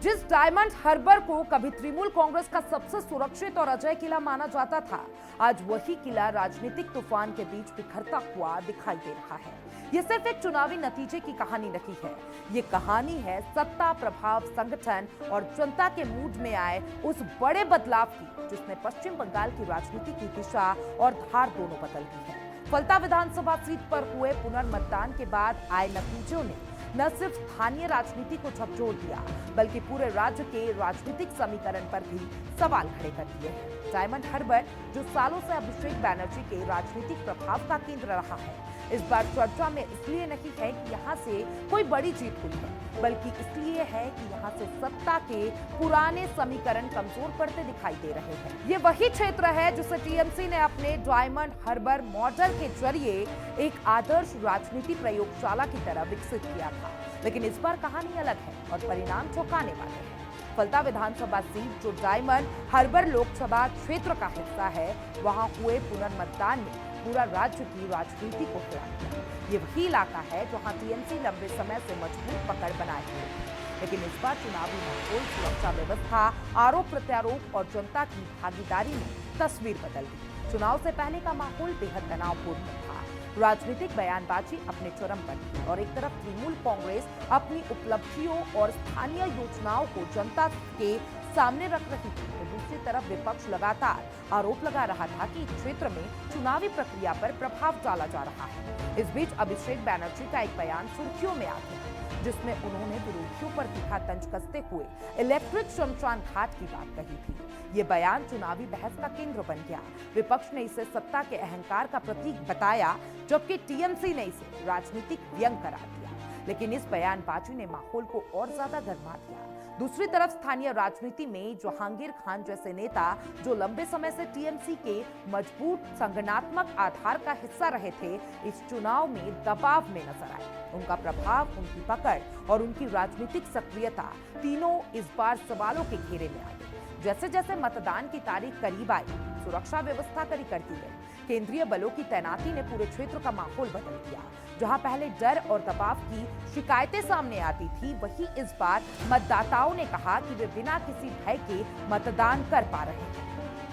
जिस diamond harbour को कभी तृणमूल कांग्रेस का सबसे सुरक्षित और अजय किला माना जाता था, आज वही किला राजनीतिक तूफान के बीच बिखरता हुआ दिखाई दे रहा है। ये सिर्फ एक चुनावी नतीजे की कहानी नहीं है, ये कहानी है सत्ता, प्रभाव, संगठन और जनता के मूड में आए उस बड़े बदलाव की जिसने पश्चिम बंगाल की राजनीति की दिशा और धार दोनों बदल दी है। फलता विधानसभा सीट पर हुए पुनर्मतदान के बाद आए नतीजों ने न सिर्फ स्थानीय राजनीति को झकझोर दिया, बल्कि पूरे राज्य के राजनीतिक समीकरण पर भी सवाल खड़े कर दिए हैं। डायमंड हार्बर, जो सालों से अभिषेक बैनर्जी के राजनीतिक प्रभाव का केंद्र रहा है, इस बार चर्चा में इसलिए नहीं है कि यहाँ से कोई बड़ी जीत हुई है, बल्कि इसलिए है कि यहाँ से सत्ता के पुराने समीकरण कमजोर पड़ते दिखाई दे रहे हैं। ये वही क्षेत्र है जिसे टीएमसी ने अपने डायमंड हार्बर मॉडल के जरिए एक आदर्श राजनीति प्रयोगशाला की तरह विकसित किया था। लेकिन इस बार कहानी अलग है और परिणाम चौंकाने वाले हैं। फलता विधानसभा सीट, जो डायमंड हार्बर लोकसभा क्षेत्र का हिस्सा है, वहां हुए पुनर्मतदान में पूरा राज्य की राजनीति को हिला दिया। ये वही इलाका है जहां टीएमसी लंबे समय से मजबूत पकड़ बनाए हुए है। लेकिन इस बार चुनावी माहौल, सुरक्षा व्यवस्था, आरोप प्रत्यारोप और जनता की भागीदारी ने तस्वीर बदल दी। चुनाव से पहले का माहौल बेहद तनावपूर्ण था। राजनीतिक बयानबाजी अपने चरम पर थी और एक तरफ तृणमूल कांग्रेस अपनी उपलब्धियों और स्थानीय योजनाओं को जनता के सामने रख रही थी, तो दूसरी तरफ विपक्ष लगातार आरोप लगा रहा था कि क्षेत्र में चुनावी प्रक्रिया पर प्रभाव डाला जा रहा है। इस बीच अभिषेक बैनर्जी का एक बयान सुर्खियों में आ गया, जिसमें उन्होंने विरोधियों पर तीखा तंज कसते हुए इलेक्ट्रिक शमशान घाट की बात कही थी। ये बयान चुनावी बहस का केंद्र बन गया। विपक्ष ने इसे सत्ता के अहंकार का प्रतीक बताया, जबकि टीएमसी ने इसे राजनीतिक व्यंग करार दिया। लेकिन इस बयानबाजी ने माहौल को और ज्यादा गरमा दिया। दूसरी तरफ स्थानीय राजनीति में जहांगीर खान जैसे नेता, जो लंबे समय से टीएमसी के मजबूत संगठनात्मक आधार का हिस्सा रहे थे, इस चुनाव में दबाव में नजर आए। उनका प्रभाव, उनकी पकड़ और उनकी राजनीतिक सक्रियता तीनों इस बार सवालों के घेरे में आ गए। जैसे जैसे मतदान की तारीख करीब आई, सुरक्षा व्यवस्था कड़ी कर दी गई। केंद्रीय बलों की तैनाती ने पूरे क्षेत्र का माहौल बदल दिया। जहां पहले डर और दबाव की शिकायतें सामने आती थी, वहीं इस बार मतदाताओं ने कहा कि वे बिना किसी भय के मतदान कर पा रहे हैं।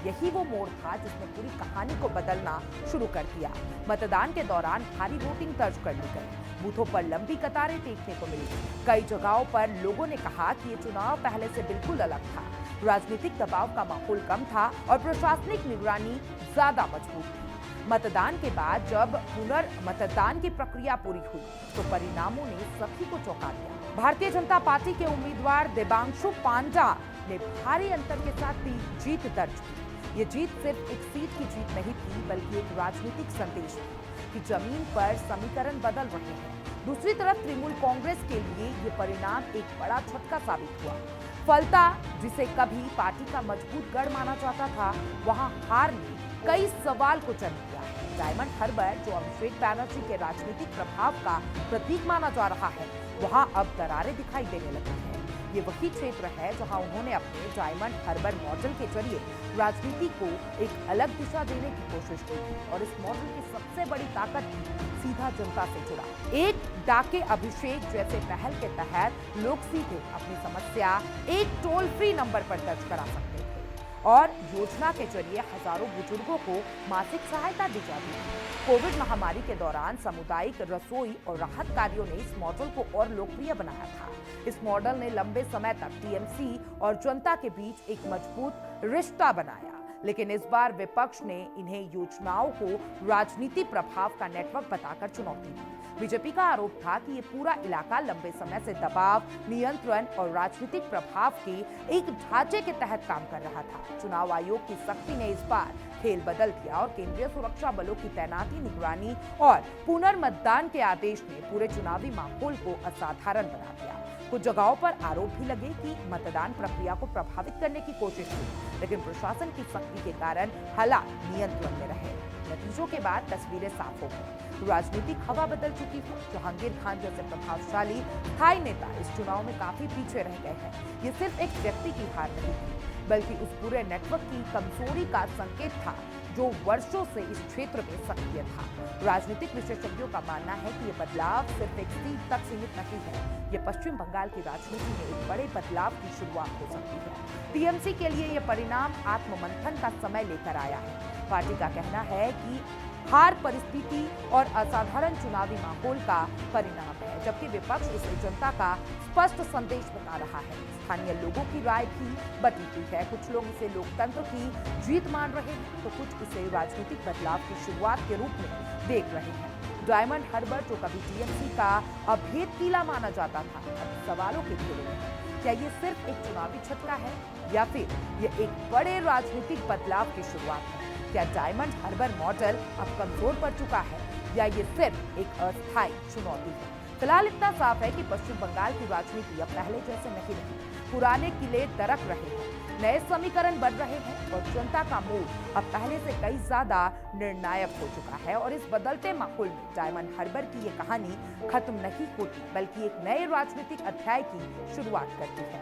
यही वो मोड़ था जिसने पूरी कहानी को बदलना शुरू कर दिया। मतदान के दौरान भारी वोटिंग दर्ज कर ली गई। बूथों पर लंबी कतारें देखने को मिली। कई जगहों पर लोगों ने कहा कि ये चुनाव पहले से बिल्कुल अलग था। राजनीतिक दबाव का माहौल कम था और प्रशासनिक निगरानी ज्यादा मजबूत थी। मतदान के बाद जब पुनर्मतदान की प्रक्रिया पूरी हुई, तो परिणामों ने सभी को चौंका दिया। भारतीय जनता पार्टी के उम्मीदवार देबांशु पांडा ने भारी अंतर के साथ जीत दर्ज की। ये जीत सिर्फ एक सीट की जीत नहीं थी, बल्कि एक राजनीतिक संदेश थी कि जमीन पर समीकरण बदल रहे हैं। दूसरी तरफ तृणमूल कांग्रेस के लिए ये परिणाम एक बड़ा झटका साबित हुआ। फलता, जिसे कभी पार्टी का मजबूत गढ़ माना जाता था, वहां हार ने कई सवाल को जन्म दिया है। डायमंड हार्बर, जो अभिषेक बैनर्जी के राजनीतिक प्रभाव का प्रतीक माना जा रहा है, वहां अब दरारें दिखाई देने लगी हैं। ये वही क्षेत्र है जहां उन्होंने अपने डायमंड हार्बर मॉडल के जरिए राजनीति को एक अलग दिशा देने की कोशिश की थी और इस मॉडल की सबसे बड़ी ताकत सीधा जनता से जुड़ा। एक डाके अभिषेक जैसे पहल के तहत लोग सीधे अपनी समस्या एक टोल फ्री नंबर पर दर्ज करा सकते थे और योजना के जरिए हजारों बुजुर्गों को मासिक सहायता दी जाती है। कोविड महामारी के दौरान सामुदायिक रसोई और राहत कार्यों ने इस मॉडल को और लोकप्रिय बनाया था। इस मॉडल ने लंबे समय तक टीएमसी और जनता के बीच एक मजबूत रिश्ता बनाया। लेकिन इस बार विपक्ष ने इन्हें योजनाओं को राजनीति प्रभाव का नेटवर्क बताकर चुनौती दी। बीजेपी का आरोप था कि ये पूरा इलाका लंबे समय से दबाव, नियंत्रण और राजनीतिक प्रभाव के एक ढांचे के तहत काम कर रहा था। चुनाव आयोग की सख्ती ने इस बार खेल बदल दिया और केंद्रीय सुरक्षा बलों की तैनाती, निगरानी और पुनर्मतदान के आदेश ने पूरे चुनावी माहौल को असाधारण बना दिया। कुछ जगहों पर आरोप भी लगे कि मतदान प्रक्रिया को प्रभावित करने की कोशिश हुई, लेकिन प्रशासन की सख्ती के कारण हालात नियंत्रण में रहे। नतीजों के बाद तस्वीरें साफ हो गई। राजनीतिक हवा बदल चुकी है। जहांगीर खान जैसे प्रभावशाली स्थायी नेता इस चुनाव में काफी पीछे रह गए हैं। ये सिर्फ एक व्यक्ति की हार नहीं थी, बल्कि उस पूरे नेटवर्क की कमजोरी का संकेत था जो वर्षों से इस क्षेत्र में सक्रिय था। राजनीतिक विशेषज्ञों का मानना है कि ये बदलाव सिर्फ एक सीट तक सीमित नहीं है, ये पश्चिम बंगाल की राजनीति में एक बड़े बदलाव की शुरुआत हो सकती है। टीएमसी के लिए यह परिणाम आत्ममंथन का समय लेकर आया है। पार्टी का कहना है कि हार परिस्थिति और असाधारण चुनावी माहौल का परिणाम है, जबकि विपक्ष इसे जनता का स्पष्ट संदेश बता रहा है। स्थानीय लोगों की राय भी बटी हुई है। कुछ लोग इसे लोकतंत्र की जीत मान रहे हैं, तो कुछ इसे राजनीतिक बदलाव की शुरुआत के रूप में देख रहे हैं। डायमंड हार्बर, जो कभी टीएमसी का अभेद किला माना जाता था, अब सवालों के घेरे में है। क्या ये सिर्फ एक चुनावी झटका है या फिर ये एक बड़े राजनीतिक बदलाव की शुरुआत है? क्या डायमंड हार्बर मॉडल अब कमजोर पड़ चुका है या ये सिर्फ एक अस्थायी चुनौती है? फिलहाल इतना साफ है कि पश्चिम बंगाल की राजनीति अब पहले जैसे नहीं रही। पुराने किले दरक रहे हैं, नए समीकरण बन रहे हैं और जनता का मूड अब पहले से कई ज्यादा निर्णायक हो चुका है। और इस बदलते माहौल में डायमंड हार्बर की ये कहानी खत्म नहीं होती, बल्कि एक नए राजनीतिक अध्याय की शुरुआत करती है।